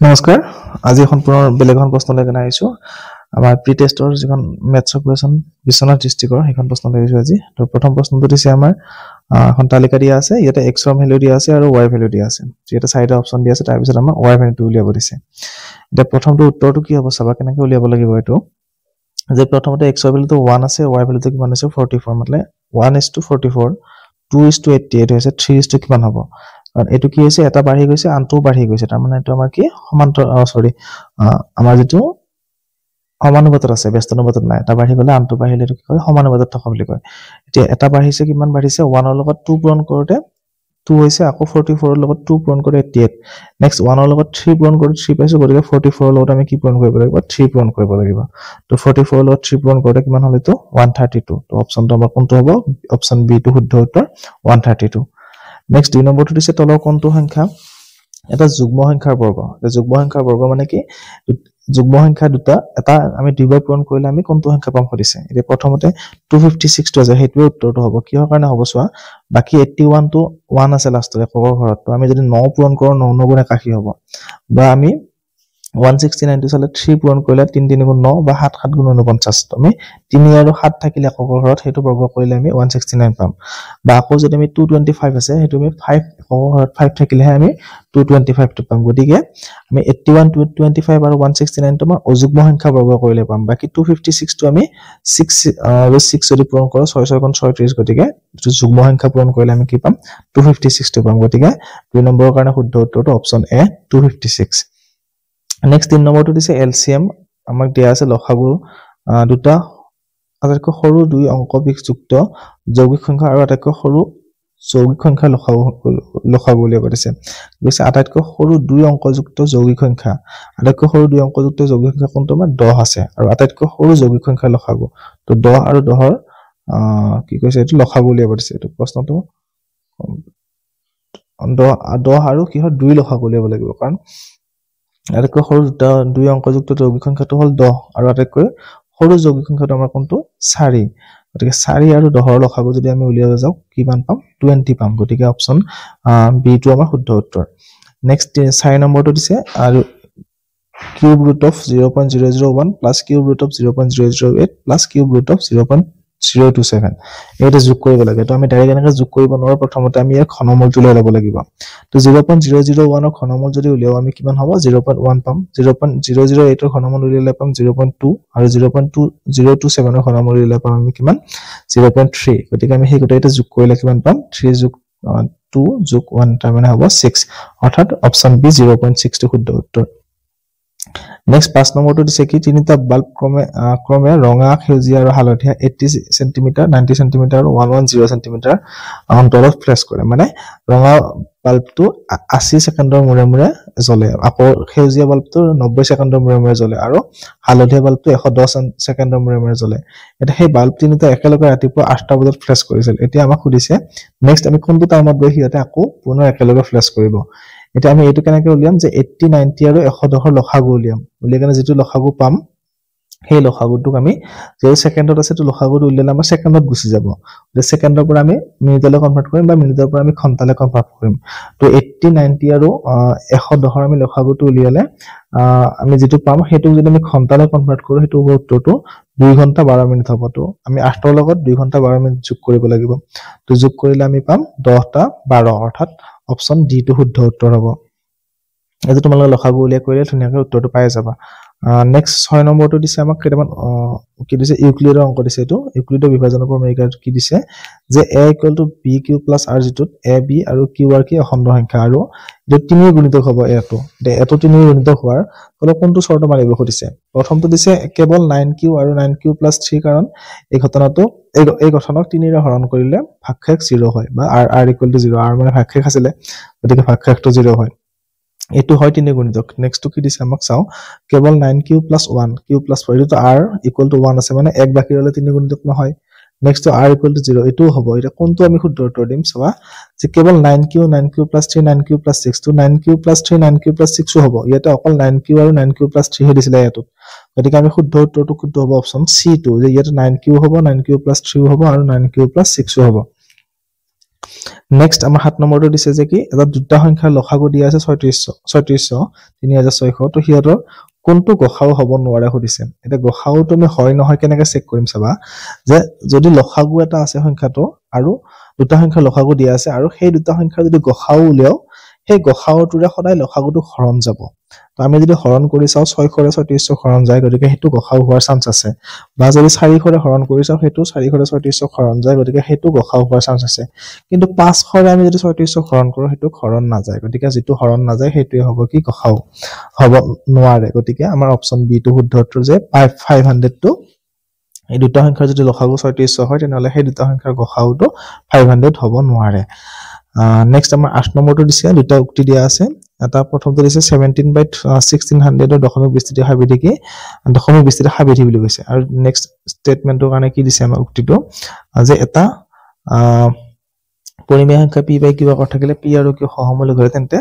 নমস্কাৰ আজি এখন পুনৰ বেলেগ এখন প্ৰশ্ন লৈ আইছো আমাৰ প্ৰি টেষ্টৰ যিখন মেথছৰ কুৱেশ্যন বিশ্বনাথ ডিস্ট্ৰিক্টৰ সেইখন প্ৰশ্ন লৈ আইছো আজি তো প্ৰথম প্ৰশ্নটো দিছে আমাৰ এখন তালিকা দিয়া আছে ইয়াতে x ৰ ভ্যালু দিয়া আছে আৰু y ভ্যালু দিয়া আছে যেটা চাৰিটা অপচন দিয়া আছে তাৰ পিছত আমাৰ y ভ্যালুটো উলিয়াব দিছে এটা প্ৰথমটো উত্তৰটো কি হ'ব চাবা কেনেকৈ উলিয়াব লাগিব এটো যে প্ৰথমতে x ৰ ভ্যালুটো 1 আছে y ভ্যালুটো কিমান আছে 44 মানে 1:44 2:88 হৈছে 3 কিমান হ'ব কাৰণ এটো কি হৈছে এটা বাঢ়ি গৈছে আনটো বাঢ়ি গৈছে তাৰ মানে এটো আমাৰ কি সমান্তৰ সৰি আমাৰ যেটো সমানুপাতত আছে ব্যস্তানুপাতত নাই এটা বাঢ়ি গলে আনটো বাঢ়িলে এটো কি কয় সমানুপাতত থকা বুলি কয় এতিয়া এটা বাঢ়িছে কিমান বাঢ়িছে 1 ৰ লগত 2 পূৰণ কৰোতে 2 হৈছে আকৌ 44 ৰ লগত 2 পূৰণ কৰি 88 নেক্সট 1 ৰ লগত 3 পূৰণ কৰি 3 পাইছো গতিকে 44 ৰ লগত আমি কি পূৰণ কৰিব লাগিব 3 পূৰণ কৰিব লাগিব তো 44 ৰ লগত 3 পূৰণ কৰোতে কিমান হল এটো 132 তো অপচনটো আমাৰ কোনটো হ'ব অপচন বি টো শুদ্ধ উত্তৰ 132 নেক্সট দুই নম্বৰটো দিছে তলৰ কোনটো সংখ্যা এটা যুগ্ম সংখ্যাৰ বৰ্গ এটা যুগ্ম সংখ্যাৰ বৰ্গ মানে কি যুগ্ম সংখ্যা দুটা এটা আমি দুইবাৰ পূৰণ কৰিলে আমি কোনটো সংখ্যা পাম কৰিছে এতিয়া প্ৰথমতে 256 টো আছে হেতুৱে উত্তৰটো হ'ব কিহৰ কাৰণে হ'ব চোৱা বাকি 81 টো 1 আছে লাষ্টত এককৰ ঘৰত তো আমি যদি 9 পূৰণ কৰো 9 9 গুণ 81 হ'ব বা আমি 169 টো চালে 3 পূৰণ কৰিলে 3 3 গুণ 9 বা 7 7 গুণ 49 তো আমি 3 আৰু 7 থাকিলে এককৰ ঘৰত হেতু বৰ্গ কৰিলে আমি 169 পাম বা আকৌ যদি আমি 225 আছে হেতু আমি 5 এককৰ ঘৰত 5 থাকিলেহে আমি 225 টো পাম গতিকে আমি 81 225 আৰু 169 টো আমাৰ অযুগ্ম সংখ্যা বৰ্গ কৰিলে পাম বাকি 256 টো আমি 6 আৰু 6 যদি পূৰণ কৰো 6 6 গুণ 36 গতিকে এটো যুগ্ম সংখ্যা পূৰণ কৰিলে আমি কি পাম 256 টো পাম গতিকে দুই নম্বৰৰ কাৰণে শুদ্ধ উত্তৰটো অপচন এ 256 নেক্সট 3 নম্বৰটো দিছে এলসিএম আমাক দিয়া আছে লসাগু দুটা আটাইতকৈ সৰু দুই অংক বিযুক্ত যৌগিক সংখ্যা আৰু আটাইতকৈ সৰু যৌগিক সংখ্যা লসাগু উলিয়াব দিছে কৈছে আটাইতকৈ সৰু দুই অংকযুক্ত যৌগিক সংখ্যা আটাইতকৈ সৰু দুই অংকযুক্ত যৌগিক সংখ্যা কোনটো আমাৰ 10 আছে আৰু আটাইতকৈ সৰু যৌগিক সংখ্যা লসাগু তো 10 আৰু 10 ৰ কি কৈছে এটো লসাগু উলিয়াব দিছে এটো প্ৰশ্নটো 10 আৰু কিহৰ দুই লসাগু উলিয়াব লাগিব কাৰণ আটাইতকৈ সৰু দুই অংকযুক্ত যৌগিক সংখ্যাটো হল 10 আৰু আটাইতকৈ সৰু যৌগিক সংখ্যাটো আমাৰ কোনটো 4 গতিকে 4 আৰু 10 ৰ লসাগু যদি আমি উলিয়াব যাও কিমান পাম 20 পাম গতিকে অপচন বি টো আমাৰ শুদ্ধ উত্তৰ নেক্সট 4 নম্বৰটো দিছে আৰু cube root of 0.001 plus cube root of 0.008 plus cube root of 0.027 এটা যোগ কৰিব লাগে তো আমি ডাইৰেক্ট এনেকৈ যোগ কৰিব নোৱাৰো প্ৰথমতে আমি ইয়াৰ ঘনমূলটো লৈ ল'ব লাগিব তো 0.001 ৰ ঘনমূল যদি উলিয়াও আমি কিমান হ'ব 0.1 পাম 0.008 ৰ ঘনমূল উলিয়ালে পাম 0.2 আৰু 0.2027 ৰ ঘনমূল উলিয়ালে পাম আমি কিমান 0.3 গতিকে আমি সেই গোটেইটা যোগ কৰিলে কিমান পাম 3 যোগ 2 যোগ 1 তাৰ মানে হ'ব 6 অৰ্থাৎ অপচন বি 0.6 টো শুদ্ধ উত্তৰ নেক্সট 5 নম্বৰটো দিছে কি তিনিটা বাল্ব ক্ৰমে ৰঙা সেউজীয়া আৰু হালধীয়া 80 সেমি 90 সেমি আৰু 110 সেমি অন্তৰত ফ্লেশ কৰে মানে ৰঙা বাল্বটো 80 সেকেন্ডৰ মূৰে মূৰে জ্বলে আকৌ সেউজীয়া বাল্বটো 90 সেকেন্ডৰ মূৰে মূৰে জ্বলে আৰু হালধীয়া বাল্বটো 110 সেকেন্ডৰ মূৰে মূৰে জ্বলে এটা সেই বাল্ব তিনিটা একেলগে ৰাতিপুৱা 8টা বজাত ফ্লেশ কৰিছিল এতিয়া আমাক সুধিছে নেক্সট আমি কোনটো টাইমত গৈ হিয়াতে আকৌ পুনৰ একেলগে ফ্লেশ কৰিব এটা আমি এটো কেনেকৈ উলিয়াম যে 80 90 আৰু 110 ৰ লসাগু উলিয়াম উলিয়ালে যেটো লসাগু পাম সেই লসাগুটোক আমি যে সেকেন্ডত আছে তো লসাগুটো উলিয়ালে আমাৰ সেকেন্ডত গুছি যাব যে সেকেন্ডৰ পৰা আমি মিনিটলৈ কনভাৰ্ট কৰিম বা মিনিটৰ পৰা আমি ঘন্টালৈ কনভাৰ্ট কৰিম তো 80 90 আৰু 110 ৰ আমি লসাগুটো উলিয়ালে আমি যেটো পাম হেতু যদি আমি ঘন্টালৈ কনভাৰ্ট কৰো হেতু উত্তৰটো 2 ঘন্টা 12 মিনিট হ'ব তো আমি 8 ৰ লগত 2 ঘন্টা 12 মিনিট যোগ কৰিব লাগিব তো যোগ কৰিলে আমি পাম 10 টা 12 অৰ্থাৎ অপচন ডি টো শুদ্ধ উত্তৰ হ'ব এটো তোমালোকে লসাগু উলিয়াই কৰিলে ধুনিয়াকৈ উত্তৰটো পাই যাবা নেক্সট 6 নম্বৰটো দিছে আমাক কেইটামান কি দিছে ইউক্লিডৰ অংক দিছে এটো ইউক্লিডৰ বিভাজনৰ প্ৰমেয়িকাত কি দিছে যে a = b q + r যেটোত a b আৰু q r কি অখণ্ড সংখ্যা আৰু যে তিনি গুণিতক হ'ব এটো তিনি গুণিতক হোৱাৰ ফলত কোনটো শৰ্ত মাৰিব খুদিছে প্ৰথমটো দিছে কেৱল 9q আৰু 9q + 3 কাৰণ এই ঘটনাটো এই গঠনক 3 ৰে হৰণ কৰিলে ভাগশেষ 0 হয় বা r = 0 r মানে ভাগশেষ আছিল গতিকে ভাগশেষটো 0 হয় এটো হয় তিনি গুণিতক নেক্সট কি দিছে আমাক চাও কেৱল 9q + 1 q + 4 এটো r = 1 আছে মানে এক বাকি ৰলে তিনি গুণিতক নহয় নেক্সট r = 0 এটো হ'ব এটা কোনটো আমি শুদ্ধ উত্তৰ দিম চাবা যে কেৱল 9q + 3 9q + 6 তো 9q + 3 9q + 6 হ'ব ইয়াতে অকল 9q আৰু 9q + 3 হে দিছিলে এটো গতিকে আমি শুদ্ধ উত্তৰটো শুদ্ধ হ'ব অপচন সি টো যে ইয়াতে 9q হ'ব 9q + 3 হ'ব আৰু 9q + 6 হ'ব নেক্সট আমাৰ 7 নম্বৰটো দিছে যে কি এটা দুটা সংখ্যাৰ লসাগু দিয়া আছে 3600 3600 তো হিয়তৰ কোনটো গসাউ হ'ব নোৱাৰে সুধিছে এটা গসাউ তুমি হয় নহয় কেনেকৈ চেক কৰিম চাবা যে যদি লসাগু এটা আছে সংখ্যাটো আৰু দুটা সংখ্যা লসাগু দিয়া আছে আৰু সেই দুটা সংখ্যা যদি গসাউ উলিয়াও সেই গসাউটোৰে সদায় লসাগুটো হৰণ যাব তো আমি যদি হৰণ কৰি চাও 6 ৰে 3600 হৰণ যায় গতিকে হেতু গসাউ হোৱাৰ চান্স আছে বা যদি 4 ৰে হৰণ কৰি চাও হেতু 4 ৰে 3600 হৰণ যায় গতিকে হেতু গসাউ হোৱাৰ চান্স আছে কিন্তু 5 ৰে আমি যদি 3600 হৰণ কৰো হেতু হৰণ না যায় গতিকে যেটো হৰণ না যায় হেতুৱে হ'ব কি গসাউ হ'ব নোৱাৰে গতিকে আমাৰ অপচন বি টু শুদ্ধ উত্তৰ যে 500 টু এই দুটা সংখ্যাৰ যদি লসাগু 3600 হয় তেনেহলে সেই দুটা সংখ্যাৰ গসাউটো 500 হ'ব নোৱাৰে নেক্সট আমাৰ 8 নম্বৰটো দিছে দুটা উক্তি দিয়া আছে এটা প্ৰথমটো দিছে 17/1600 ৰ দশমিক বিস্তৃতি সাবিধি কি দশমিক বিস্তৃতি সাবিধি বুলি কৈছে আৰু নেক্সট ষ্টেটমেন্টৰ কাৰণে কি দিছে আমাৰ উক্তিটো যে এটা পৰিমেয় সংখ্যা p বাই q আকাৰ থাকিলে p আৰু q সহমূলক হয় তেন্তে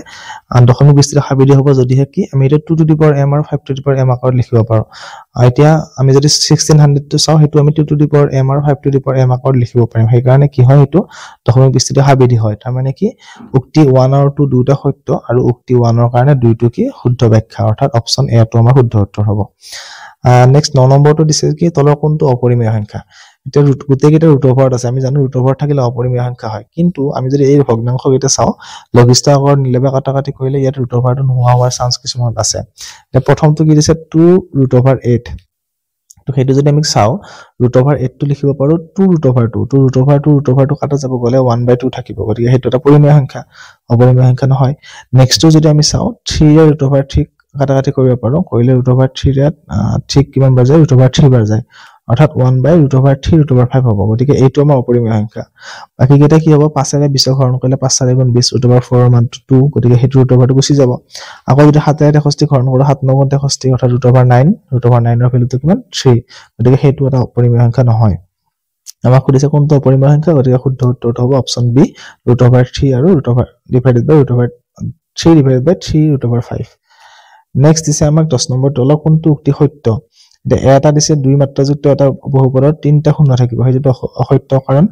দশমিক বিস্তৃতি সাবিধি হ'ব যদিহে কি আমি এটা 2 টু দি পাৱাৰ m আৰু 5 টু দি পাৱাৰ m আকাৰত লিখিব পাৰো এতিয়া আমি যদি 1600 টো চাও হেতু আমি 2 টু দি পাৱাৰ m আৰু 5 টু দি পাৱাৰ m আকাৰত লিখিব পাৰিম সেই কাৰণে কি হয় হেতু দশমিক বিস্তৃতি সাবিধি হয় তাৰ মানে কি উক্তি 1 আৰু 2 দুটা সত্য আৰু উক্তি 1 ৰ কাৰণে দুইটো কি শুদ্ধ ব্যাখ্যা অৰ্থাৎ অপচন এ টো আমাৰ শুদ্ধ উত্তৰ হ'ব নেক্সট 9 নম্বৰটো দিছে কি তলৰ কোনটো অপৰিমেয় সংখ্যা এটা গোটেইকেইটা ৰুট ওভাৰত আছে আমি জানো ৰুট ওভাৰ থাকিলে অপৰিমেয় সংখ্যা হয় কিন্তু আমি যদি এই ভগ্নাংশ কেইটা চাও লঘিষ্ঠ আকাৰ নিলেবা কাটাকাটি কৰিলে ইয়াত ৰুট ওভাৰটো নোহোৱা হোৱাৰ চান্স কিছুমান আছে এতিয়া প্ৰথমটো কি দিছে 2√8 তো হেতু যদি আমি চাও √8 টো লিখিব পাৰো 2√2 কাটা যাব গলে 1/2 থাকিব গতিকে হেতু এটা পৰিমেয় সংখ্যা অপৰিমেয় সংখ্যা নহয় নেক্সট টো যদি আমি চাও 3 ৰ √3 কাটাকাটি কৰিব পাৰো কৰিলে √3 ৰে ঠিক কিমান বাৰ যায় √3 বাৰ যায় অৰ্থাৎ 1/√3/5 হ'ব গতিকে এইটো আমাৰ অপৰিমেয় সংখ্যা বাকি কেইটা কি হ'ব 5 ৰে 20 হৰণ কৰিলে 5 4 গুণ 20 √4 ৰ মানটো 2 গতিকে হেতু √2 গুচি যাব আকৌ যদি 7 ৰে 63 হৰণ কৰো 7 9 63 অৰ্থাৎ √9 ৰ ভ্যালুটো কিমান 3 গতিকে হেতু এটা অপৰিমেয় সংখ্যা নহয় আমাক সুধিছে কোনটো অপৰিমেয় সংখ্যা গতিকে শুদ্ধ উত্তৰটো হ'ব অপচন বি √3 আৰু √3/3/5 নেক্সট দিছে আমাক 10 নম্বৰ তলৰ কোনটো উক্তি সত্য এটা দিছে দুই মাত্ৰাযুক্ত এটা বহুপদৰ তিনটা শূন্য থাকিব হেতু অসত্য কাৰণ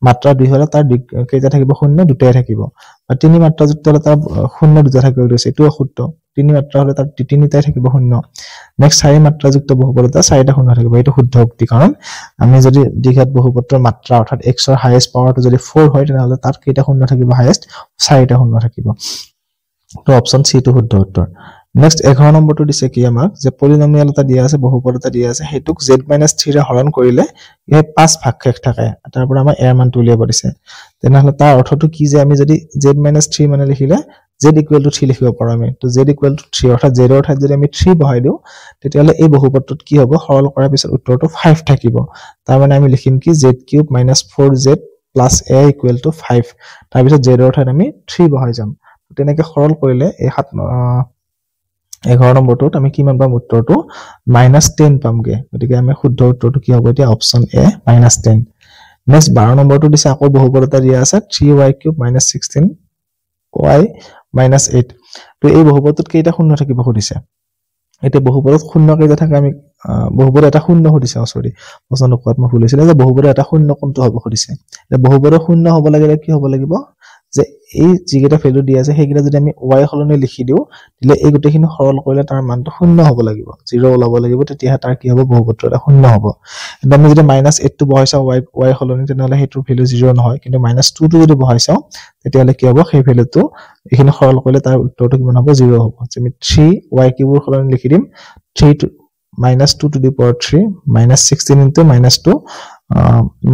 মাত্ৰা দুই হলে তাৰ কেইটা থাকিব শূন্য দুটাই থাকিব আৰু তিনি মাত্ৰাযুক্ত হলে তাৰ শূন্য দুটা থাকিব দিছে এটো অসত্য তিনি মাত্ৰা হলে তাৰ তিনিটাই থাকিব শূন্য নেক্সট চাৰি মাত্ৰাযুক্ত বহুপদৰ চাৰিটা শূন্য থাকিব এটো শুদ্ধ উক্তি কাৰণ আমি যদি দ্বিঘাত বহুপদৰ মাত্ৰা অৰ্থাৎ x ৰ হাইয়েষ্ট পাৱাৰটো যদি 4 হয় তেনেহলে তাৰ কেইটা শূন্য থাকিব হাইয়েষ্ট চাৰিটা শূন্য থাকিব তো অপচন সি টো শুদ্ধ উত্তৰ নেক্সট 11 নম্বৰটো দিছে কি আমাক যে পলিনোমিয়াল এটা দিয়া আছে বহুপদ এটা দিয়া আছে হেতুক z - 3 ৰে হৰণ কৰিলে এই 5 ভাগ শেষ থাকে তাৰ পৰা আমাৰ এৰ মানটো উলিয়াব দিছে তেনেহলে তাৰ অৰ্থটো কি যে আমি যদি z - 3 মানে লিখিলে z = 3 লিখিব পাৰো আমি তো z = 3 অৰ্থাৎ z ৰ ঠাইত যদি আমি 3 বহাই দিও তেতিয়ালে এই বহুপদটোত কি হ'ব সৰল কৰাৰ পিছত উত্তৰটো 5 থাকিব তাৰ মানে আমি লিখিম কি z³ - 4z + a = 5 তাৰ পিছত z ৰ ঠাইত আমি 3 বহাই যাম তেনেকৈ সৰল কৰিলে এই 11 নম্বৰটোত আমি কিমান পাম উত্তৰটো -10 পামগে গতিকে আমি শুদ্ধ উত্তৰটো কি হ'ব এতিয়া অপচন এ -10 নেক্সট 12 নম্বৰটো দিছে আকৌ বহুপদ এটা দিয়া আছে 3y³ - 16y - 8 তো এই বহুপদটোত কেইটা শূন্য থাকিব সুধিছে এতিয়া বহুপদত শূন্য কেইটা থাকে আমি বহুপদ এটা শূন্য সুধিছে সৰি প্ৰশ্ন কোৱাত মই ভুল হৈছিল যে বহুপদ এটা শূন্য কোনটো হ'ব সুধিছে এতিয়া বহুপদ শূন্য হ'ব লাগিলে কি হ'ব লাগিব যে এই যিকেইটা ভ্যালু দিয়া আছে সেইকেইটা যদি আমি y হলনে লিখি দিও দিলে এই গোটেইখিনি সৰল কৰিলে তাৰ মানটো শূন্য হ'ব লাগিব 0 ওলাব লাগিব তেতিয়া তাৰ কি হ'ব বহুপদটো এটা শূন্য হ'ব এতিয়া আমি যদি -8 টো বহাই চাও y হলনে তেনেহলে হেতুৰ ভ্যালু 0 নহয় কিন্তু -2 টো যদি বহাই চাও তেতিয়ালে কি হ'ব সেই ভ্যালুটো এখিনি সৰল কৰিলে তাৰ উত্তৰটো কিমান হ'ব 0 হ'ব আমি 3y³ ৰ হলনে লিখি দিম 3 to -2 to the power 3 -16 into -2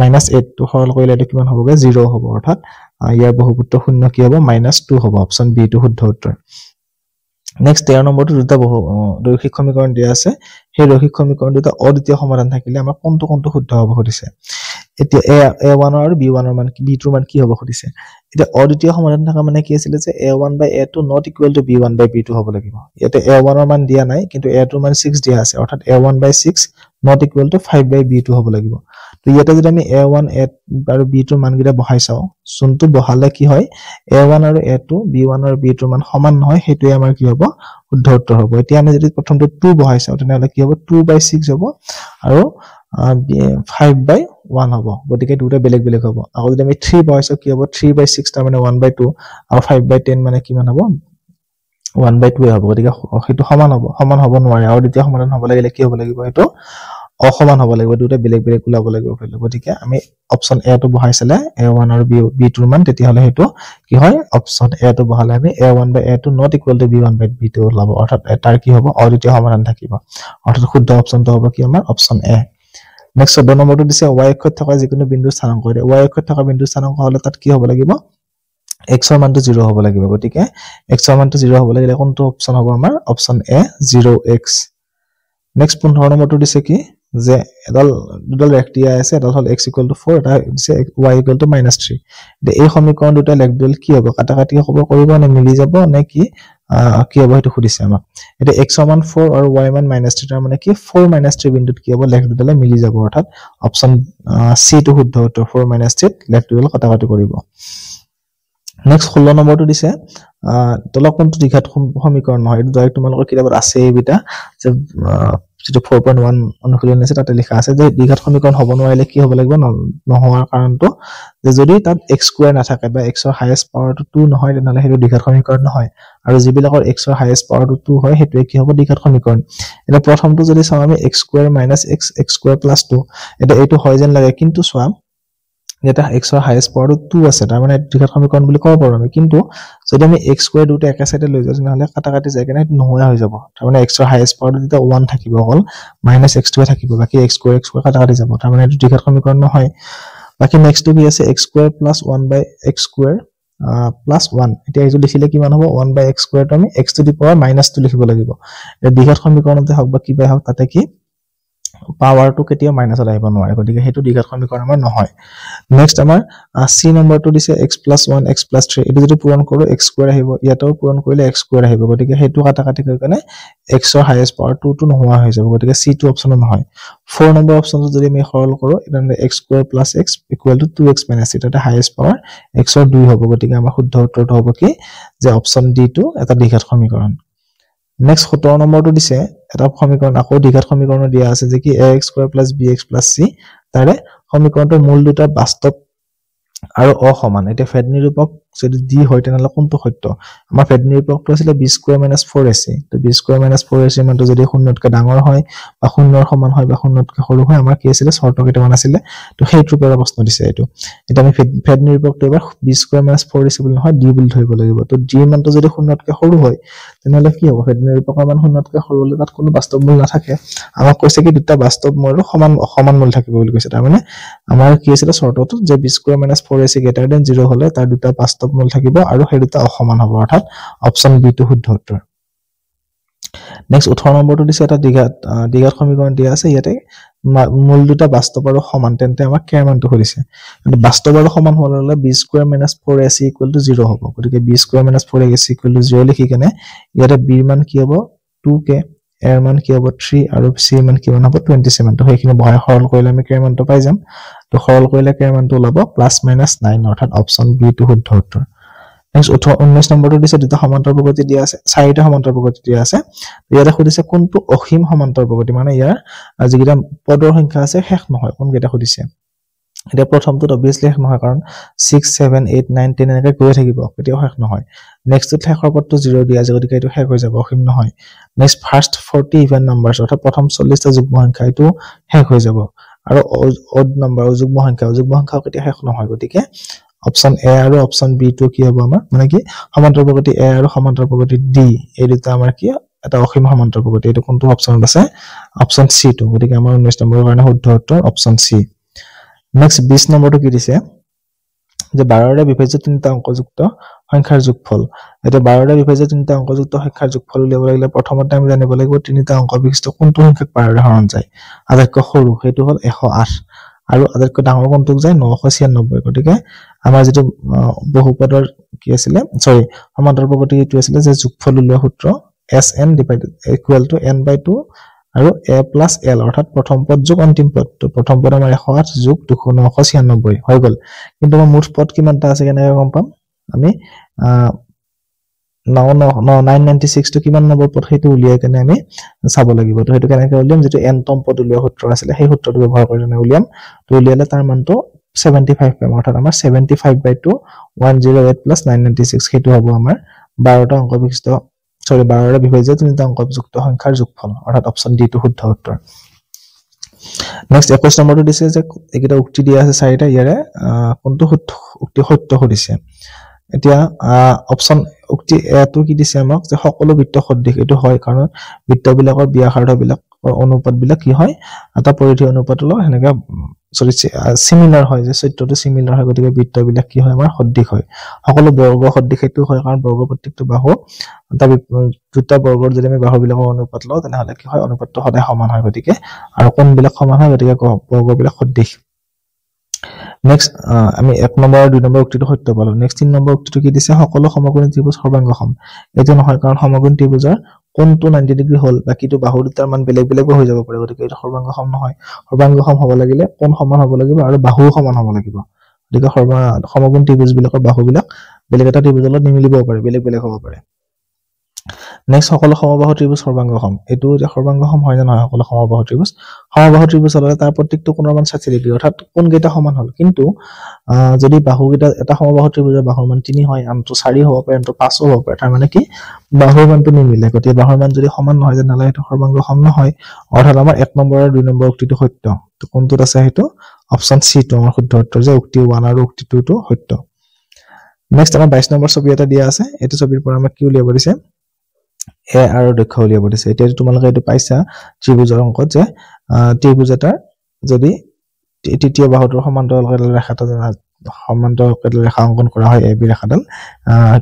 -8 টো সৰল কৰিলে এটো কিমান হ'বগে 0 হ'ব অৰ্থাৎ ইয়াৰ বহুপদ শূন্য কি হ'ব -2 হ'ব অপচন বি টো শুদ্ধ উত্তৰ নেক্সট 13 নম্বৰটো দুটা ৰৈখিক সমীকৰণ দিয়া আছে সেই ৰৈখিক সমীকৰণ দুটা অদ্বিতীয় সমাধান থাকিলে আমাৰ কোনটো শুদ্ধ হ'ব সুধিছে এতিয়া a1 আৰু b1 ৰ মান b2 ৰ মান কি হ'ব সুধিছে এতিয়া অদ্বিতীয় সমাধান থকা মানে কি আছিল যে a1/a2 not equal to b1/b2 হ'ব লাগিব ইয়াতে a1 ৰ মান দিয়া নাই কিন্তু a2 ৰ মান 6 দিয়া আছে অৰ্থাৎ a1/6 not equal to 5/b2 হ'ব লাগিব তো ইয়াতে যদি আমি a1 আৰু b2 ৰ মানকেইটা বহাই চাও যোনটো বহালে কি হয় a1 আৰু a2 b1 আৰু b2 ৰ মান সমান নহয় হেতুৱে আমাৰ কি হ'ব শুদ্ধ উত্তৰ হ'ব এতিয়া আমি যদি প্ৰথমটো 2 বহাই চাও তেনেহলে কি হ'ব 2/6 হ'ব আৰু 5/1 হ'ব গতিকে দুটা বেলেগ বেলেগ হ'ব আকৌ যদি আমি 3 পাইছো কি হ'ব 3/6 তাৰ মানে 1/2 আৰু 5/10 মানে কিমান হ'ব 1/2 হ'ব গতিকে হেতু সমান হ'ব নোৱাৰে আৰু দ্বিতীয় সমাধান হ'ব লাগিলে কি হ'ব লাগিব হেতু অসমান হ'ব লাগিব দুটা বেলেগ বেলেগ ওলাব লাগিব গতিকে আমি অপচন এ টো বহাইছিলে a1 আৰু b2 ৰ মান তেতিয়া হলে হেতু কি হয় অপচন এ টো বহালে আমি a1 by a2 not equal to b1 by b2 ওলাব অৰ্থাৎ তাৰ কি হ'ব অদ্বিতীয় সমাধান থাকিব অৰ্থাৎ শুদ্ধ অপচনটো হ'ব কি আমাৰ অপচন এ নেক্সট 14 নম্বৰটো দিছে y অক্ষত থকা যিকোনো বিন্দুৰ স্থানাংক y অক্ষত থকা বিন্দুৰ স্থানাংক হলে তাত কি হ'ব লাগিব x ৰ মানটো 0 হ'ব লাগিব গতিকে x ৰ মানটো 0 হ'ব লাগিলে কোনটো অপচন হ'ব আমাৰ অপচন এ 0x নেক্সট 15 নম্বৰটো দিছে কি যে দুডাল ৰেক্টিয়া আছে এডাল হল x = 4 এটা দিছে y = -3 এই সমীকৰণ দুটা লেখডুৱেল কি হ'ব কাটাকাটি খবৰ কৰিব নে মিলি যাব নে কি হ'ব হেতু খুদিছে আমাক এটা x ৰ মান 4 আৰু y মান -3 তাৰ মানে কি 4 -3 বিন্দুত কি হ'ব লেখডুৱেলে মিলি যাব অৰ্থাৎ অপচন সি টো শুদ্ধ উত্তৰ 4 -3 লেখডুৱেল কাটাকাটি কৰিব নেক্সট 16 নম্বৰটো দিছে তলক কোনটো দ্বিঘাত সমীকৰণ নহয় এটো ডাইৰেক্ট তোমালোকৰ কিতাপত আছে এইবিটা যে যেটো 4.1 অনুশীলন আছে তাতে লিখা আছে যে দ্বিঘাত সমীকৰণ হ'ব নোৱাৰিলে কি হ'ব লাগিব নহোৱাৰ কাৰণটো যে যদি তাত x² নাথাকে বা x ৰ হাইয়েস্ট পাৱাৰটো 2 নহয় তেনহলে হেতু দ্বিঘাত সমীকৰণ নহয় আৰু যিবিলাকৰ x ৰ হাইয়েস্ট পাৱাৰটো 2 হয় হেতুৱে কি হ'ব দ্বিঘাত সমীকৰণ এটা প্ৰথমটো যদি চাও আমি x² - x x² + 2 এটা এইটো হয় যেন লাগে কিন্তু চোৱা এটা x ৰ হাইয়েস্ট পাৱাৰটো 2 আছে তাৰ মানে দ্বিঘাত সমীকৰণ বুলি ক'ব পাৰো আমি কিন্তু যদি আমি x² দুটা একে সাইডে লৈ যাও তেনহলে কাটাকাটি যায় কেনে নোহোৱা হৈ যাব তাৰ মানে x ৰ হাইয়েস্ট পাৱাৰটো যেতিয়া 1 থাকিব অকল -x² থাকিব বাকি x² কাটাকাটি যাব তাৰ মানে এটো দ্বিঘাত সমীকৰণ নহয় বাকি নেক্সটটো কি আছে x² + 1/x² + 1 এতিয়া এইটো লিখিলে কিমান হ'ব 1/x² টো আমি x টু দি পাৱাৰ -2 লিখিব লাগিব এই দ্বিঘাত সমীকৰণতে হওক বা কিবা হওক তাতে কি পাৱাৰটো কেতিয়া মাইনাসত আহিব নোৱাৰে গতিকে হেতু দ্বিঘাত সমীকৰণ আমাৰ নহয় নেক্সট আমাৰ সি নম্বৰটো দিছে x + 1 x + 3 এটো যদি পূৰণ কৰো x² আহিব ইয়াতো পূৰণ কৰিলে x² আহিব গতিকে হেতু কাটাকাটি কৰি কেনে x ৰ হাইয়েস্ট পাৱাৰ 2 টো নোহোৱা হৈ যাব গতিকে সি টো অপচন নহয় 4 নম্বৰ অপচনটো যদি আমি সৰল কৰো তেনে x² + x = 2x - 3 এটা হাইয়েস্ট পাৱাৰ x ৰ 2 হ'ব গতিকে আমাৰ শুদ্ধ উত্তৰটো হ'ব কি যে অপচন ডি টো এটা দ্বিঘাত সমীকৰণ নেক্সট 17 নম্বৰটো দিছে এটা সমীকৰণ আকৌ দ্বিঘাত সমীকৰণ দিয়া আছে যে কি ax² + bx + c তাৰে সমীকৰণটোৰ মূল দুটা বাস্তৱ আৰু অসমান এটা ফেড নিৰূপক যদি d হয় তেনহলে কোনটো সত্য আমাৰ ফেড নিৰূপকটো আছিল b² - 4ac তো b² - 4ac মানটো যদি শূন্যতকৈ ডাঙৰ হয় বা শূন্যৰ সমান হয় বা শূন্যতকৈ সৰু হয় আমাৰ কি আছিল শৰ্ত কেইটামান আছিল তো সেইটোৰ পৰা প্ৰশ্ন দিছে এইটো এটা আমি ফেড নিৰূপকটো এবাৰ b² - 4ac বুলি নহয় d বুলি ধৰিব লাগিব তো d মানটো যদি শূন্যতকৈ সৰু হয় তেনহলে কি হ'ব ফেড নিৰূপকৰ মান শূন্যতকৈ সৰু হলে তাত কোনো বাস্তৱ মূল নাথাকে আমাক কৈছে কি দুটা বাস্তৱ মূল আৰু সমান মূল থাকিব বুলি কৈছে তাৰ মানে আমাৰ কি আছিল শৰ্তটো যে b² - 4ac > 0 হলে তাৰ দুটা বাস্তৱ মূল থাকিব আৰু সেই দুটা অসমান হ'ব অৰ্থাৎ অপচন বি টো শুদ্ধ উত্তৰ নেক্সট 18 নম্বৰটো দিছে এটা দ্বিঘাত সমীকৰণ দিয়া আছে ইয়াতে মূল দুটা বাস্তৱ আৰু সমান তেন্তে আমাক কে মানটো খুদিছে কিন্তু বাস্তৱ আৰু সমান হলে b² - 4ac = 0 হ'ব গতিকে b² - 4ac = 0 লিখি কেনে ইয়াতে b ৰ মান কি হ'ব 2k এৰ মান কি হ'ব 3 আৰু c ৰ মান কি হ'ব 27 তো সেইখিনি বহাই সৰল কৰিলে আমি কে মানটো পাই যাম তো সৰল কৰিলে কে মানটো ওলাব +-9 অৰ্থাৎ অপচন বি টো শুদ্ধ উত্তৰ নেক্সট 19 নম্বৰটো দিছে দুটা সমান্তৰাল প্ৰগতি দিয়া আছে চাৰিটা সমান্তৰাল প্ৰগতি দিয়া আছে ইয়াতে খুদিছে কোনটো অসীম সমান্তৰাল প্ৰগতি মানে ইয়াৰ যিকেইটা পদৰ সংখ্যা আছে শেষ নহয় কোনকেইটা খুদিছে এতিয়া প্ৰথমটোত অবিয়াসলি শেষ নহয় কাৰণ 6 7 8 9 10 এনেকৈ গৈ থাকিব কেতিয়াও শেষ নহয় নেক্সটত শেষৰ পদটো 0 দিয়া আছে গতিকে এটো শেষ হৈ যাব অসীম নহয় নেক্সট ফাৰ্স্ট 40 ইভেন নাম্বাৰছ অৰ্থাৎ প্ৰথম 40টা যুগ্ম সংখ্যা এটো শেষ হৈ যাব আৰু অড নাম্বাৰ যুগ্ম সংখ্যা কেতিয়া শেষ নহয় গতিকে অপচন এ আৰু অপচন বি টো কি হ'ব আমাৰ মানে কি সমান্তৰাল প্ৰগতি এ আৰু সমান্তৰাল প্ৰগতি ডি এই দুটা আমাৰ কি এটা অসীম সমান্তৰাল প্ৰগতি এটো কোনটো অপচনত আছে অপচন সি টো গতিকে আমাৰ 19 নম্বৰৰ কাৰণে শুদ্ধ উত্তৰ অপচন সি নেক্সট 20 নম্বৰটো কি দিছে যে 12 ৰে বিভাজ্য তিনিটা অংকযুক্ত সংখ্যাৰ যোগফল এটা 12 ৰে বিভাজ্য তিনিটা অংকযুক্ত সংখ্যাৰ যোগফল উলিয়াব লাগিলে প্ৰথমতে আমি জানিব লাগিব তিনিটা অংক বিশিষ্ট কোনটো সংখ্যাক 12 ৰে হৰণ যায় আটাইতকৈ সৰু হেতু হ'ল 108 আৰু আটাইতকৈ ডাঙৰ কোনটোক যায় 996 গতিকে আমাৰ যেটো বহুপদৰ কি আছিল সমান্তৰাল প্ৰগতি এটো আছিল যে যোগফল উলিওৱা সূত্ৰ sn = n/2 আৰু a + l অৰ্থাৎ প্ৰথম পদ যোগ অন্তিম পদ তো প্ৰথম পদ আমাৰ 108 যোগ 996 হৈ গল কিন্তু আমাৰ মুঠ পদ কিমানটা আছে কেনেকৈ গম পাম আমি 996 টো কিমান নম্বৰ পদ সেইটো উলিয়াই কেনে আমি চাব লাগিব তো সেইটো কেনেকৈ উলিয়াম যেটো n তম পদ উলিওৱা সূত্ৰ আছিল সেই সূত্ৰটো ব্যৱহাৰ কৰি কেনে উলিয়াম তো উলিয়ালে তাৰ মানটো 75 পাম অৰ্থাৎ আমাৰ 75/2 108 + 996 সেইটো হ'ব আমাৰ 12টা অংক বিশিষ্ট 12টা বিভাজ্য 3টা অংকযুক্ত সংখ্যাৰ যোগফল অৰ্থাৎ অপচন ডি টো শুদ্ধ উত্তৰ নেক্সট 21 নম্বৰটো দিছে যে এইকেইটা উক্তি দিয়া আছে চাৰিটা ইয়াৰে কোনটো উক্তি সত্য সুধিছে এতিয়া অপচন উক্তি এটো কি দিছে আমাক যে সকলো বৃত্ত সদৃশ এটো হয় কাৰণ বৃত্তবিলাকৰ ব্যাসাৰ্ধবিলাক অনুপাতবিলাক কি হয় এটা পৰিধি অনুপাত লয় হেনেকা সিমিলাৰ হয় যে সত্যটো সিমিলাৰ হয় গতিকে বৃত্তবিলাক কি হয় আমাৰ সদৃশ হয় সকলো বৰ্গ সদৃশ এটো হয় কাৰণ বৰ্গ প্ৰত্যেকটো বাহু এটা দুটা বৰ্গৰ যদি আমি বাহুবিলাকৰ অনুপাত লওঁ তেনেহলে কি হয় অনুপাতটো সদায় সমান হয় গতিকে আৰু কোণবিলাক সমান হয় গতিকে বৰ্গবিলাক সদৃশ নেক্সট আমি 1 নম্বৰ আৰু 2 নম্বৰ উক্তিটো সত্য পালো নেক্সট 3 নম্বৰ উক্তিটো কি দিছে সকলো সমকোণী ত্ৰিভুজ সৰ্বাংগসম এটো নহয় কাৰণ সমকোণী ত্ৰিভুজৰ কোণটো 90 ডিগ্ৰী হ'ল বাকিটো বাহু দুটাৰ মান বেলেগ বেলেগ হৈ যাব পাৰে গতিকে এটো সৰ্বাংগসম নহয় সৰ্বাংগসম হ'ব লাগিলে কোণ সমান হ'ব লাগিব আৰু বাহু সমান হ'ব লাগিব গতিকে সমকোণী ত্ৰিভুজবিলাকৰ বাহুবিলাক বেলেগ এটা ত্ৰিভুজৰ লগত নিমিলিব পাৰে বেলেগ বেলেগ হ'ব পাৰে নেক্সট সকলো সমবাহু ত্ৰিভুজ সৰ্বাংগসম এটো যে সৰ্বাংগসম হয় না নহয় সকলো সমবাহু ত্ৰিভুজ হলে তাৰ প্ৰত্যেকটো কোণৰ মান 60 ডিগ্ৰী অৰ্থাৎ কোণ কেইটা সমান হ'ল কিন্তু যদি বাহু কেইটা এটা সমবাহু ত্ৰিভুজৰ বাহুৰ মান 3 হয় আনটো 4 হ'ব পাৰে আনটো 5 হ'ব পাৰে তাৰ মানে কি বাহুৰ মানটো নিমিলে গতিকে বাহুৰ মান যদি সমান নহয় তেনেহলে এটা সৰ্বাংগসম নহয় অৰ্থাৎ আমাৰ 1 নম্বৰ আৰু 2 নম্বৰ উক্তিটো সত্য তো কোনটোত আছে হেতু অপচন সি টো আমাৰ শুদ্ধ উত্তৰ যে উক্তি 1 আৰু উক্তি 2 টো সত্য নেক্সট আমাৰ 22 নম্বৰ ছবি এটা দিয়া আছে এটো ছবিৰ পৰা আমাক কি উলিয়াব দিছে এ আৰু দৈৰ্ঘ্য উলিয়াব দিছে এতিয়া তোমালোকে এটো পাইছা ত্ৰিভুজৰ অংকত যে ত্ৰিভুজ এটা যদি তৃতীয় বাহুটোৰ সমান্তৰাল ৰেখাটা সমান্তৰাল ৰেখা অংকন কৰা হয় এবি ৰেখাডাল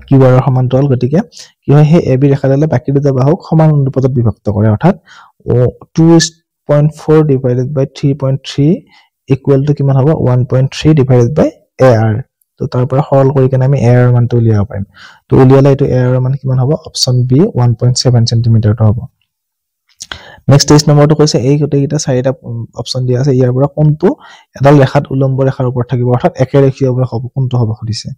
কিউ আৰু সমান্তৰাল গতিকে কি হয় হে এবি ৰেখাডালে বাকি দুটা বাহুক সমান অনুপাতত বিভক্ত কৰে অৰ্থাৎ 2.4 divided by 3.3 equal to কিমান হ'ব 1.3 divided by AR তো তাৰ পৰা সৰল কৰি কেনে আমি AR মানটো উলিয়াব পাৰিম তো উলিয়ালে এটো AR মান কিমান হ'ব অপচন বি 1.7 cm টো হ'ব নেক্সট 23 নম্বৰটো কৈছে এই গটেইটা চাৰিটা অপচন দিয়া আছে ইয়াৰ পৰা কোনটো এডাল ৰেখাত উলম্ব ৰেখাৰ ওপৰত থাকিব অৰ্থাৎ একেৰেখীয় হ'ব কোনটো হ'ব খুদিছে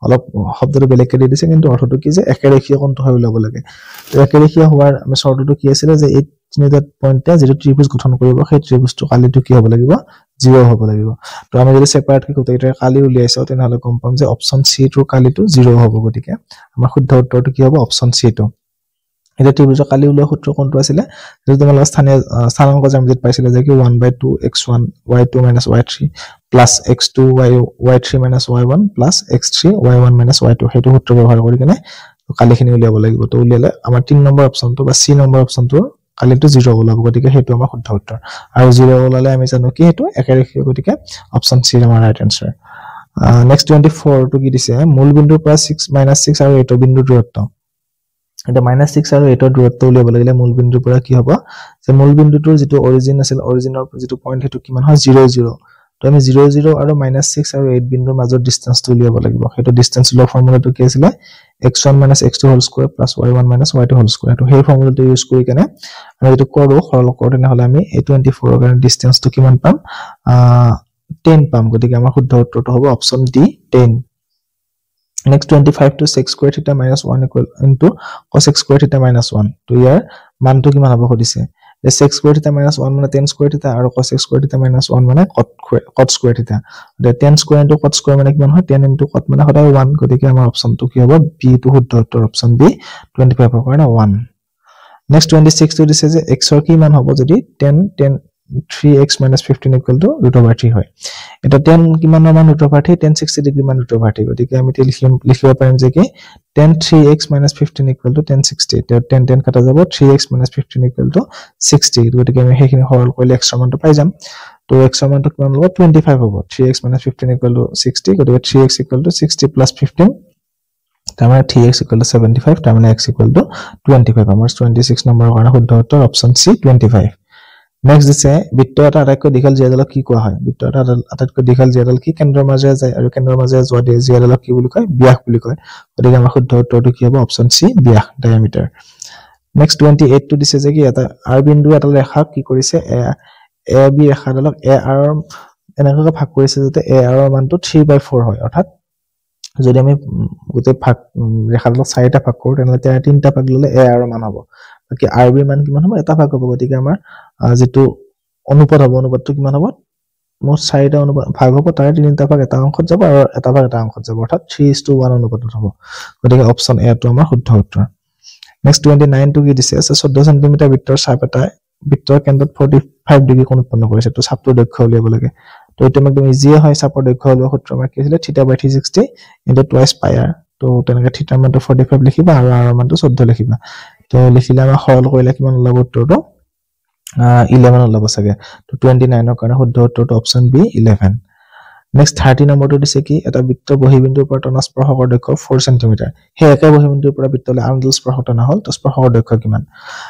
অলপ শব্দটো বেলেগকৈ দি দিছে কিন্তু অৰ্থটো কি যে একেৰেখীয় কোনটো হয় উলাব লাগে তো একেৰেখীয় হোৱাৰ আমি শৰ্তটো কি আছিল যে এই তিনিটা পইণ্টে যেটো ত্ৰিভুজ গঠন কৰিব সেই ত্ৰিভুজটো কালিটো কি হ'ব লাগিব 0 হ'ব লাগিব তো আমি যদি সেপাৰেট কি গটেইটা কালি উলিয়াইছো তেনেহলে গম পাম যে অপচন সি টোৰ কালিটো 0 হ'ব গতিকে আমাৰ শুদ্ধ উত্তৰটো কি হ'ব অপচন সি টো এটা ত্ৰিভুজৰ কালি উলিওৱা সূত্ৰ কোনটো আছিল যদি তোমালোকে স্থানাংক জ্যামিতিত পাইছিলে যে কি 1/2 x1 y2 - y3 plus x2 y3 - y1 plus x3 y1 - y2 হেতু সূত্ৰ ব্যৱহাৰ কৰি কেনে কালিখিনি উলিয়াব লাগিব তো উলিয়ালে আমাৰ 3 নম্বৰ অপচনটো বা সি নম্বৰ অপচনটো কালিটো 0 ওলাব গতিকে হেতু আমাৰ শুদ্ধ উত্তৰ আৰু 0 ওলালে আমি জানো কি হেতু একেৰেখীয় গতিকে অপচন সি আমাৰ ৰাইট আনসাৰ নেক্সট 24 টো কি দিছে মূল বিন্দুৰ পৰা 6 - 6 আৰু 8 বিন্দুৰ দূৰত্ব এটা -6 আৰু 8 দূৰত্ব উলিয়াব লাগিলে মূল বিন্দুৰ পৰা কি হ'ব যে মূল বিন্দুটোৰ যেটো অৰিজিন আছিল অৰিজিনৰ যেটো পইণ্ট হেতু কিমান হয় 0 0 তো আমি 0 0 আৰু -6 আৰু 8 বিন্দুৰ মাজৰ ডিসটেন্সটো উলিয়াব লাগিব হেতু ডিসটেন্স উলিওৱাৰ ফৰ্মুলাটো কি আছিল x1 - x2 whole square plus y1 - y2 whole square তো সেই ফৰ্মুলাটো ইউজ কৰি কেনে আমি যেটো কৰো সৰল কৰোতে নহলে আমি এই 24 ৰ কাৰণে ডিসটেন্সটো কিমান পাম 10 পাম গতিকে আমাৰ শুদ্ধ উত্তৰটো হ'ব option D 10 Next 25 to sec square theta minus 1 equal into cos square theta minus 1 to ইয়াৰ মানটো কিমান হ'ব খুদিছে যে sec square theta minus 1 মানে tan square theta আৰু cos square theta minus 1 মানে cot square theta the tan square into cot square মানে কিমান হয় tan into cot মানে সদায় 1 গতিকে আমাৰ অপচনটো কি হ'ব বি টো শুদ্ধ উত্তৰ অপচন বি 25 ৰ কাৰণে 1 নেক্সট 26 টো দিছে যে x ৰ কি মান হ'ব যদি tan 3x minus 15 equal to √3 হয় এটা tan কিমান মান √3 tan 60 ডিগ্ৰী মান √3 গতিকে আমি লিখিব পাৰিম যে কি tan 3x minus 15 equal to tan 60 tan tan কাটা যাব 3x minus 15 equal to 60 গতিকে আমি হেখিনি সৰল কৰিলে x ৰ মানটো পাই যাম তো x ৰ মানটো কিমান হ'ব 25 হ'ব 3x minus 15 equal to 60 গতিকে 3x equal to 60 plus 15 তাৰমানে 3x equal to 75 তাৰমানে x equal to 25 আমাৰ 26 নম্বৰ কাৰণে শুদ্ধ উত্তৰ অপচন সি 25 নেক্সট দিছে বৃত্ত এটা আটাইতকৈ দীঘল জিয়াডালক কি কোৱা হয় বৃত্ত এটা আটাইতকৈ দীঘল জিয়াডাল কি কেন্দ্ৰৰ মাজেৰে যায় আৰু কেন্দ্ৰৰ মাজেৰে যোৱা জিয়াডালক কি বুলি কয় ব্যাস বুলি কয় গতিকে আমাৰ শুদ্ধ উত্তৰটো কি হ'ব অপচন সি ব্যাস ডায়ামিটাৰ নেক্সট 28 টো দিছে যে কি এটা r বিন্দু এটা ৰেখা কি কৰিছে a b ৰেখাডালক a r এনেকৈ ভাগ কৰিছে যাতে a r ৰ মানটো 3/4 হয় অৰ্থাৎ যদি আমি গোটেই ভাগ ৰেখাডালক 4টা ভাগ কৰোঁ তেনেহ'লে 3টা ভাগ ল'লে a আৰু মান হ'ব বাকি r b মান কিমান হ'ব এটা ভাগ হ'ব গতিকে আমাৰ যেটো অনুপাত হ'ব অনুপাতটো কিমান হ'ব মোৰ 4টা অনুপাত ভাগ হ'ব তাৰে 3টা ভাগ এটা অংশত যাব আৰু এটা ভাগ এটা অংশত যাব অৰ্থাৎ 3:1 অনুপাতত হ'ব গতিকে অপচন এ টো আমাৰ শুদ্ধ উত্তৰ নেক্সট 29 টো কি দিছে আছে 14 সেমি বৃত্তৰ চাপ এটা বৃত্তৰ কেন্দ্ৰত 45 ডিগ্ৰী কোণ উৎপন্ন কৰিছে তো চাপটোৰ দৈৰ্ঘ্য উলিয়াব লাগে তো এটা একদম ইজি হয় চাপৰ দৈৰ্ঘ্য উলিওৱা সূত্ৰ আমাৰ কি আছিল θ/360 * twice pi r তো তেনেকে θ মানটো 45 লিখিবা আৰু r মানটো 14 লিখিবা তো লিখিলে আমাৰ সৰল কৰিলে কিমান ওলাব উত্তৰটো 11 ওলাব চাগে তো 29 ৰ কাৰণে শুদ্ধ উত্তৰটো অপচন বি 11 নেক্সট 30 নম্বৰটো দিছে কি এটা বৃত্ত বহিবিন্দুৰ পৰা টনা স্পৰ্শকৰ দৈৰ্ঘ্য 4 সেমি হে একে বহিবিন্দুৰ পৰা বৃত্তলৈ আনডাল স্পৰ্শ টনা হ'ল তো স্পৰ্শকৰ দৈৰ্ঘ্য কিমান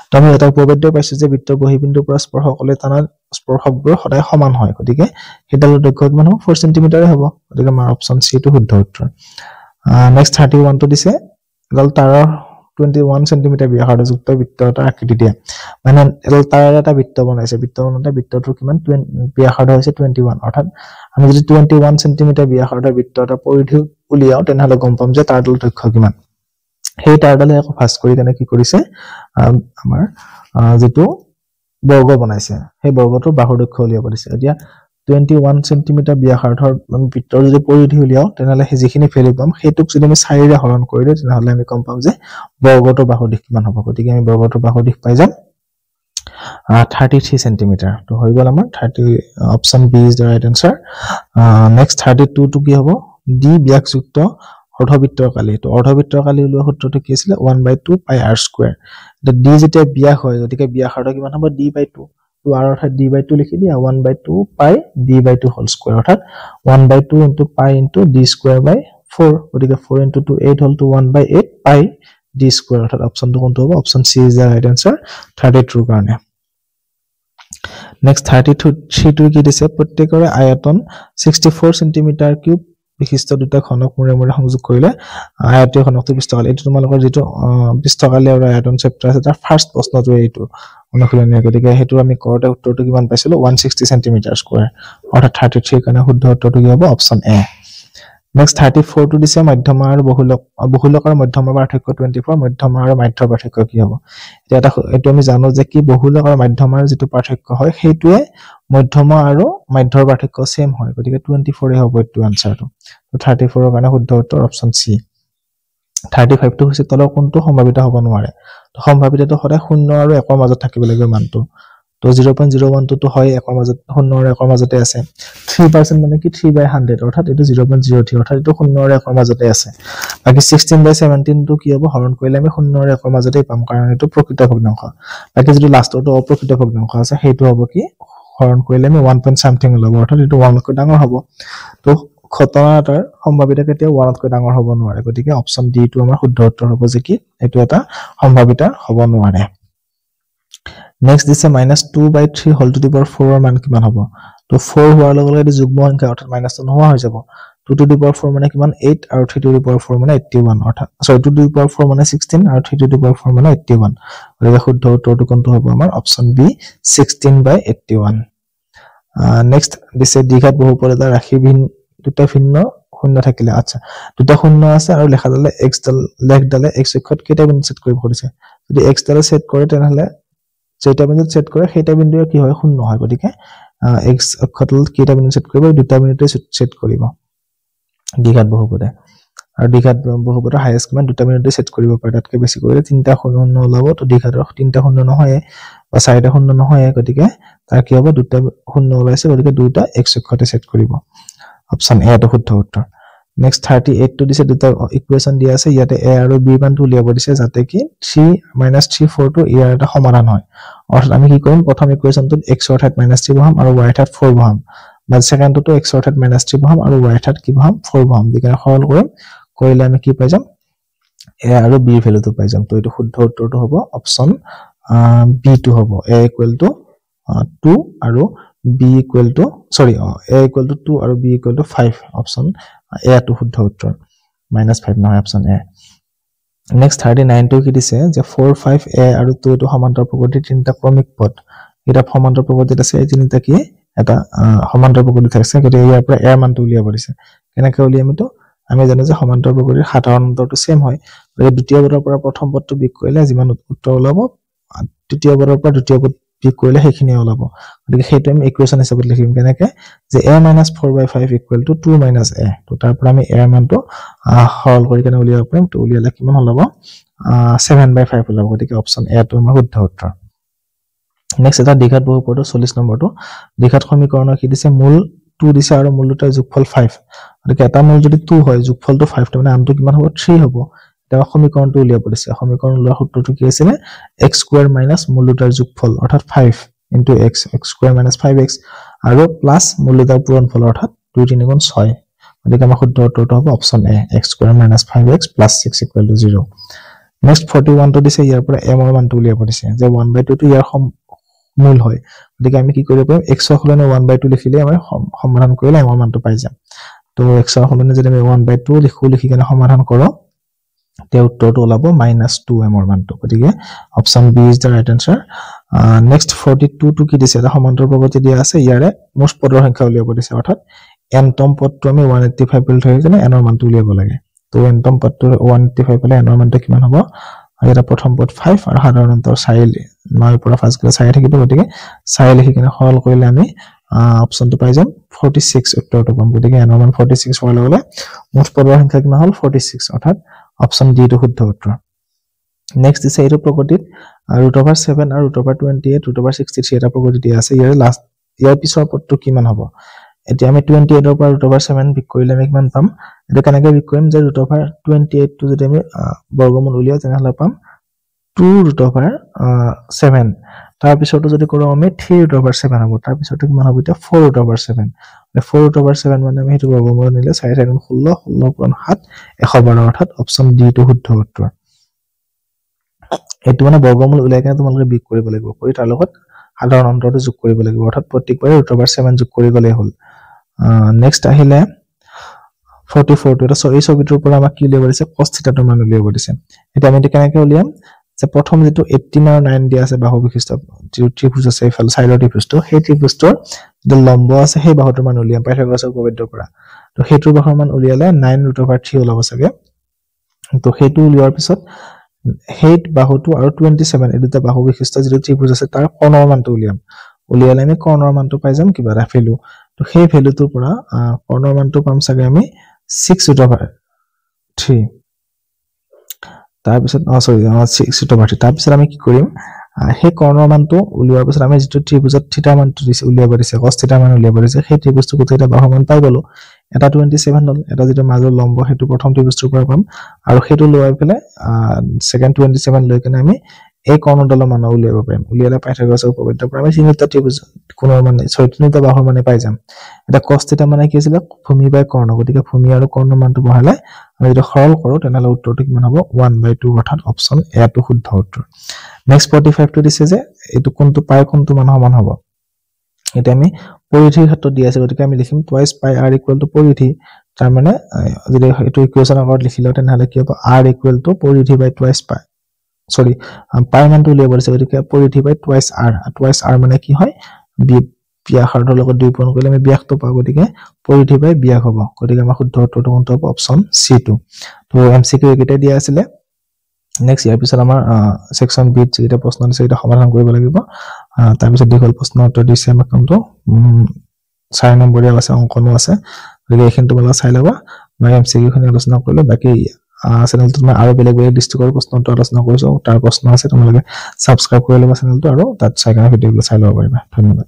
তো আমি এটা উপপাদ্য পাইছো যে বৃত্ত বহিবিন্দুৰ পৰা স্পৰ্শকলৈ টনা স্পৰ্শকবোৰ সদায় সমান হয় গতিকে হেডালৰ দৈৰ্ঘ্য কিমান হ'ব 4 সেমি হ'ব গতিকে আমাৰ অপচন সি টো শুদ্ধ উত্তৰ নেক্সট 31 টো দিছে এডাল তাৰৰ 21 সেমি ব্যাসাৰ্ধ যুক্ত বৃত্ত এটা আকৃতি দিয়া মানে এডাল তাৰৰ এটা বৃত্ত বনাইছে বৃত্ত বনাওঁতে বৃত্তটোৰ কিমান ব্যাসাৰ্ধ হৈছে 21 অৰ্থাৎ আমি যদি 21 সেমি ব্যাসাৰ্ধৰ বৃত্ত এটা পৰিধি উলিয়াও তেনেহলে গম পাম যে তাৰডাল দৈৰ্ঘ্য কিমান সেই তাৰডালে আকৌ ভাঁজ কৰি কেনে কি কৰিছে আমাৰ যেটো বৰ্গ বনাইছে সেই বৰ্গটোৰ বাহুৰ দৈৰ্ঘ্য উলিয়াব দিছে এতিয়া 21 সেমি ব্যাসাৰ্ধৰ আমি বৃত্তৰ যদি পৰিধি উলিয়াও তেনেহলে যিখিনি ভ্যালু পাম সেইটোক যদি আমি 4 ৰে হৰণ কৰি দিও তেনেহলে আমি গম পাম যে বৰ্গটোৰ বাহুৰ দিশ কিমান হ'ব গতিকে আমি বৰ্গটোৰ বাহুৰ দিশ পাই যাম 33 সেমি তো হৈ গল আমাৰ 30 option B is the right answer next 32 টো কি হ'ব ডি ব্যাসযুক্ত অৰ্ধবৃত্তৰ কালি তো অৰ্ধবৃত্তৰ কালি উলিওৱা সূত্ৰটো কি আছিল 1/2 পাই r স্কয়াৰ এটা ডি যেতিয়া ব্যাস হয় গতিকে ব্যাসাৰ্ধ কিমান হ'ব d/2 তো r অৰ্থাৎ d/2 লিখি দিয়া 1/2 পাই d/2 হোল স্কয়াৰ অৰ্থাৎ 1/2 ইনটু পাই ইনটু d স্কয়াৰ বাই 4 গতিকে 4 ইনটু 2 8 হ'ল তো 1/8 পাই d স্কয়াৰ অৰ্থাৎ অপচনটো কোনটো হ'ব option C is the right answer 32 কাৰণে নেক্সট 33 টো কি দিছে প্ৰত্যেকৰে আয়তন 64 সেমি কিউব বিশিষ্ট দুটা ঘনক মুৰে মুৰে সংযোগ কৰিলে আয়তীয় ঘনকটো পৃষ্ঠকালি এটো তোমালোকৰ যেটো পৃষ্ঠকালি আৰু আয়তন চেপ্টাৰ আছে তাৰ ফাৰ্স্ট প্ৰশ্নটো এইটো অনুশীলনীয় গতিকে হেতু আমি কৰতে উত্তৰটো কিমান পাইছিলো 160 সেমি স্কয়াৰ অৰ্থাৎ 33 কাৰণে শুদ্ধ উত্তৰটো কি হ'ব অপচন এ নেক্সট 34 টো দিছে মধ্যমা আৰু বহুলক আৰু মধ্যমাৰ পাৰ্থক্য 24 মধ্যমা আৰু মাধ্যৰ পাৰ্থক্য কি হ'ব এটা এটো আমি জানো যে কি বহুলক আৰু মধ্যমাৰ যেটো পাৰ্থক্য হয় হেতুৱে মধ্যমা আৰু মাধ্যৰ পাৰ্থক্য সেম হয় গতিকে 24 এ হ'ব এটো আনসাৰটো তো 34 ৰ কাৰণে শুদ্ধ উত্তৰ অপচন সি 35 টো হৈছে তলৰ কোনটো সম্ভাৱিত হ'ব নোৱাৰে তো সম্ভাৱিতটো সদায় 0 আৰু 1 ৰ মাজত থাকিব লাগিব মানটো তো 0.012 টো হয় 1 ৰ মাজত 0 আৰু 1 ৰ মাজতে আছে 3% মানে কি 3/100 অৰ্থাৎ এটো 0.03 অৰ্থাৎ এটো 0 আৰু 1 ৰ মাজতে আছে বাকি 16/17 টো কি হ'ব হৰণ কৰিলে আমি 0 আৰু 1 ৰ মাজতে পাম কাৰণ এটো প্ৰকৃত ভগ্নাংশ বাকি যদি লাষ্টটো অপ্ৰকৃত ভগ্নাংশ আছে হেতু হ'ব কি হৰণ কৰিলে আমি 1 point something ওলাব অৰ্থাৎ এটো 1 তকৈ ডাঙৰ হ'ব তো ঘটনাটাৰ সম্ভাৱিতা কেতিয়া 1 তকৈ ডাঙৰ হ'ব নোৱাৰে গতিকে অপচন ডি টো আমাৰ শুদ্ধ উত্তৰ হ'ব যে কি এটো এটা সম্ভাৱিতা হ'ব নোৱাৰে নেক্সট দিছে -2/3 হোল টু দি পাৱাৰ 4 ৰ মান কিমান হ'ব তো 4 হোৱাৰ লগে লগে যুগ্ম সংখ্যা অৰ্থাৎ মাইনাস টো নোহোৱা হৈ যাব 2 টু দি পাৱাৰ 4 মানে কিমান 8 আৰু 3 টু দি পাৱাৰ 4 মানে 81 অৰ্থাৎ সৰি 2 টু দি পাৱাৰ 4 মানে 16 আৰু 3 টু দি পাৱাৰ 4 মানে 81 গতিকে শুদ্ধ উত্তৰটো কোনটো হ'ব আমাৰ অপচন বি 16/81 নেক্সট দিছে দ্বিঘাত বহুপদ এটা ৰাশি দুটা ভিন্ন শূন্য থাকিলে আচ্ছা দুটা শূন্য আছে আৰু লেখাডালে x ডাল লেখডালে x অক্ষত কেইটা বিন্দু সেট কৰিব কৰিছে যদি x ডালে সেট কৰে তেনেহলে যেটা বিন্দু সেট কৰে সেইটা বিন্দুৱে কি হয় শূন্য হয় গতিকে x অক্ষত কেইটা বিন্দু সেট কৰিব দুটা বিন্দুতে সেট কৰিব দ্বিঘাত বহুপদে আৰু দ্বিঘাত বহুপদৰ হাইয়েস্ট মান দুটা বিন্দুতে সেট কৰিব পাৰে তাতকৈ বেছি কৰিলে তিনটা শূন্য ওলাব তো দ্বিঘাতৰ তিনটা শূন্য নহয় বা চাৰিটা শূন্য নহয় গতিকে তাৰ কি হ'ব দুটা শূন্য ওলাইছে গতিকে দুটা x অক্ষতে সেট কৰিব অপচন এ টো শুদ্ধ উত্তৰ নেক্সট 38 টো দিছে দুটা ইকুৱেচন দিয়া আছে ইয়াতে a আৰু b মানটো উলিয়াব দিছে যাতে কি 3 - 3 4 টো ইয়াৰ এটা সমাধান হয় অৰ্থাৎ আমি কি কৰিম প্ৰথম ইকুৱেচনটোত x অৰ ঠাইত -3 বহাম আৰু y ঠাইত 4 বহাম বা সেকেন্ডটো x অৰ ঠাইত -3 বহাম আৰু y ঠাইত কি বহাম 4 বহাম দিগনে সৰল কৰিম কৰিলে আমি কি পাই যাম a আৰু b ৰ ভ্যালুটো পাই যাম তো এটো শুদ্ধ উত্তৰটো হ'ব অপচন b টো হ'ব a = 2 আৰু b = sorry a = 2 আৰু b = 5 অপচন a টো শুদ্ধ উত্তৰ -5 নহয় অপচন a নেক্সট 39 টো কি দিছে যে 4 5 a আৰু 2 টো সমান্তৰাল প্ৰকৃতিৰ তিনিটা ক্ৰমিক পদ এটা সমান্তৰাল প্ৰকৃতিত আছে এই তিনিটা কি এটা সমান্তৰাল প্ৰকৃতিত আছে গতিকে ইয়াৰ পৰা a মানটো উলিয়াব দিছে কেনেকৈ উলিয়াম তো আমি জানো যে সমান্তৰ প্ৰকৃতিৰ সাধাৰণ অন্তৰটো সেম হয় গতিকে দ্বিতীয় পদৰ পৰা প্ৰথম পদটো বিয়োগ কৰিলে যিমান উত্তৰ ওলাব তৃতীয় পদৰ পৰা দ্বিতীয় পদ বিয়োগ কৰিলে সেইখিনি ওলাব গতিকে সেইটো আমি ইকুৱেশ্যন হিচাপত লিখিম কেনেকৈ যে a - 4/5 = 2 - a তো তাৰ পৰা আমি a ৰ মানটো সৰল কৰি কেনে উলিয়াব পাৰিম তো উলিয়ালে কিমান ওলাব 7/5 ওলাব গতিকে অপচন এ টো আমাৰ শুদ্ধ উত্তৰ নেক্সট এটা দ্বিঘাত বহুপদৰ 40 নম্বৰটো দ্বিঘাত সমীকৰণৰ কি দিছে মূল 2 দিছে আৰু মূল দুটাৰ যোগফল 5 গতিকে এটা মূল যদি 2 হয় যোগফলটো 5 তো মানে আনটো কিমান হ'ব 3 হ'ব এটা সমীকৰণটো উলিয়াব দিছে সমীকৰণ উলিওৱাৰ সূত্ৰটো কি আছিল x² - মূল দুটাৰ যোগফল অৰ্থাৎ 5 * x x² - 5x আৰু প্লাস মূল দুটাৰ পূৰণফল অৰ্থাৎ 2 3 গুণ 6 গতিকে আমাৰ শুদ্ধ উত্তৰটো হ'ব অপচন এ x² - 5x + 6 = 0 নেক্সট 41 টো দিছে ইয়াৰ পৰা m ৰ মানটো উলিয়াব দিছে যে 1/2 টো ইয়াৰ মূল হয় গতিকে আমি কি কৰিব পাৰিম x ৰ সলনি 1/2 লিখিলে আমি সমাধান কৰিলে m ৰ মানটো পাই যাম তো x ৰ সলনি যদি আমি 1/2 লিখি কেনে সমাধান কৰো তে উত্তৰটো ওলাব -2 m ৰ মানটো গতিকে option B is the right answer next 42 টো কি দিছে এটা সমান্তৰ প্ৰগতি দিয়া আছে ইয়াৰে মুঠ পদৰ সংখ্যা উলিয়াব দিছে অৰ্থাৎ n তম পদটো আমি 185 বুলি ধৰি কেনে n ৰ মানটো উলিয়াব লাগে তো n তম পদটো 185 পালে n ৰ মানটো কিমান হ'ব এটা প্ৰথম পদ 5 আৰু সাধাৰণ অন্তৰ 4 9 পৰা 5 গলে 4 থাকিব গতিকে 4 লিখি কেনে সৰল কৰিলে আমি অপচনটো পাই যাম 46 উত্তৰটো পাম গতিকে n ৰ মান 46 হোৱাৰ লগে মুঠ পদৰ সংখ্যা কিমান হ'ল 46 অৰ্থাৎ অপচন ডি টো শুদ্ধ উত্তৰ নেক্সট দিছে এইটো প্ৰগতিত √7 আৰু √28 √63 এটা প্ৰগতি দিয়া আছে ইয়াৰ পিছৰ পদটো কিমান হ'ব এতিয়া আমি 28 ৰ পৰা √7 বিয়োগ কৰিলে আমি কিমান পাম এটা কেনেকৈ বিয়োগ কৰিম যে √28 টো যদি আমি বৰ্গমূল উলিয়াও তেনেহলে পাম 2√7 তাৰ পিছৰটো যদি কৰো আমি 3√7 হ'ব তাৰ পিছৰটো কিমান হ'ব এতিয়া 4√7 4√7 মানে আমি হেতু বৰ্গমূল নিলে 4 * 16 16 * 7 112 অৰ্থাৎ অপচন ডি টো শুদ্ধ উত্তৰ এটো মানে বৰ্গমূল উলাই কেনে তোমালোকে বিয়োগ কৰিব লাগিব কৰি তাৰ লগত সাধাৰণ অন্তৰটো যোগ কৰিব লাগিব অৰ্থাৎ প্ৰত্যেকবাৰে √7 যোগ কৰি গলে হ'ল নেক্সট আহিলে 44 টো এটা এই ছবিটোৰ পৰা আমাক কি উলিয়াব দিছে cos θ ৰ মান উলিয়াব দিছে এটা আমি কেনেকৈ উলিয়াম যে প্ৰথম যেটো 18 আৰু 9 দিয়া আছে বাহু বিশিষ্ট ত্ৰিভুজ আছে ইফাল সাইডৰ ত্ৰিভুজটো সেই ত্ৰিভুজটোৰ যে লম্ব আছে সেই বাহুটোৰ মান উলিয়াম পাইথাগোৰাছৰ উপপাদ্যৰ পৰা তো হেতুৰ বাহুৰ মান উলিয়ালে 9√3 ওলাব চাগে তো হেতু উলিওৱাৰ পিছত হেইট বাহুটো আৰু 27 এই দুটা বাহু বিশিষ্ট যেটো ত্ৰিভুজ আছে তাৰ কোণৰ মানটো উলিয়ালে আমি কোণৰ মানটো পাই যাম কিবা এটা ভ্যালু তো সেই ভ্যালুটোৰ পৰা কোণৰ মানটো পাম চাগে আমি 6√3 তাৰ পিছত 6√3 তাৰ পিছত আমি কি কৰিম সেই কোণৰ মানটো উলিওৱাৰ পিছত আমি যেটো ত্ৰিভুজত θ মানটো দিছে উলিয়াব দিছে cos θ মান উলিয়াব দিছে সেই ত্ৰিভুজটো কোটেটা বাহু মান পাই গলো এটা 27 হল এটা যেটো মাজৰ লম্ব হেতু প্ৰথম ত্ৰিভুজটোৰ পৰা পাম আৰু হেতু লৈ পেলে সেকেন্ড 27 লৈ কেনে আমি এই কোণডালৰ মান উলিয়াব পাৰিম উলিয়ালে পাইথাগোৰাছৰ উপপাদ্যৰ পৰা আমি তিনিটা ত্ৰিভুজ কোণৰ মানে তিনিটা বাহুৰ মানে পাই যাম এটা cos θ মানে কি আছিল ভূমি বাই কৰ্ণ গতিকে ভূমি আৰু কৰ্ণৰ মানটো বহালে আমি যদি সৰল কৰো তেনেহলে উত্তৰটো কিমান হ'ব 1/2 অৰ্থাৎ অপচন এ টো শুদ্ধ উত্তৰ নেক্সট 45 টো দিছে যে এটো কোনটো পাই কোনটো মান সমান হ'ব এটা আমি পৰিধিৰ ক্ষেত্ৰত দি আছে গতিকে আমি লিখিম twice pi r = পৰিধি তাৰ মানে যদি এটো ইকুৱেচন আগত লিখিলো তেনেহলে কি হ'ব r = পৰিধি বাই twice pi সৰি পাই মানটো উলিয়াব দিছে গতিকে পৰিধি বাই twice r মানে কি হয় ব্যাসাৰ্ধৰ লগত 2 পূৰণ কৰিলে আমি ব্যাসটো পাব গতিকে পৰিধি বাই ব্যাস হ'ব গতিকে আমাৰ শুদ্ধ উত্তৰটো কোনটো হ'ব অপচন সি টো তো এমসিকিউ একেটা দিয়া আছিল নেক্সট ইয়াৰ পিছত আমাৰ সেকশন বি যেটা প্ৰশ্ন দিছে এটা সমাধান কৰিব লাগিব তাৰ পিছত দীঘল প্ৰশ্ন উত্তৰ দিছে আমাক কোনটো 4 নম্বৰীয়া আছে অংকনো আছে গতিকে এইখিনি তোমালোকে চাই লবা মই এমসিকিউ খিনি আলোচনা কৰিলো বাকি চেনেলটো মই আৰু বেলেগ ডিস্ট্ৰিক্টৰ প্ৰশ্ন উত্তৰ আলোচনা কৰিছো তাৰ প্ৰশ্ন আছে তোমালোকে সাবস্ক্ৰাইব কৰি লবা চেনেলটো আৰু তাত চাই কেনে ভিডিঅ'টো চাই লব পাৰিবা ধন্যবাদ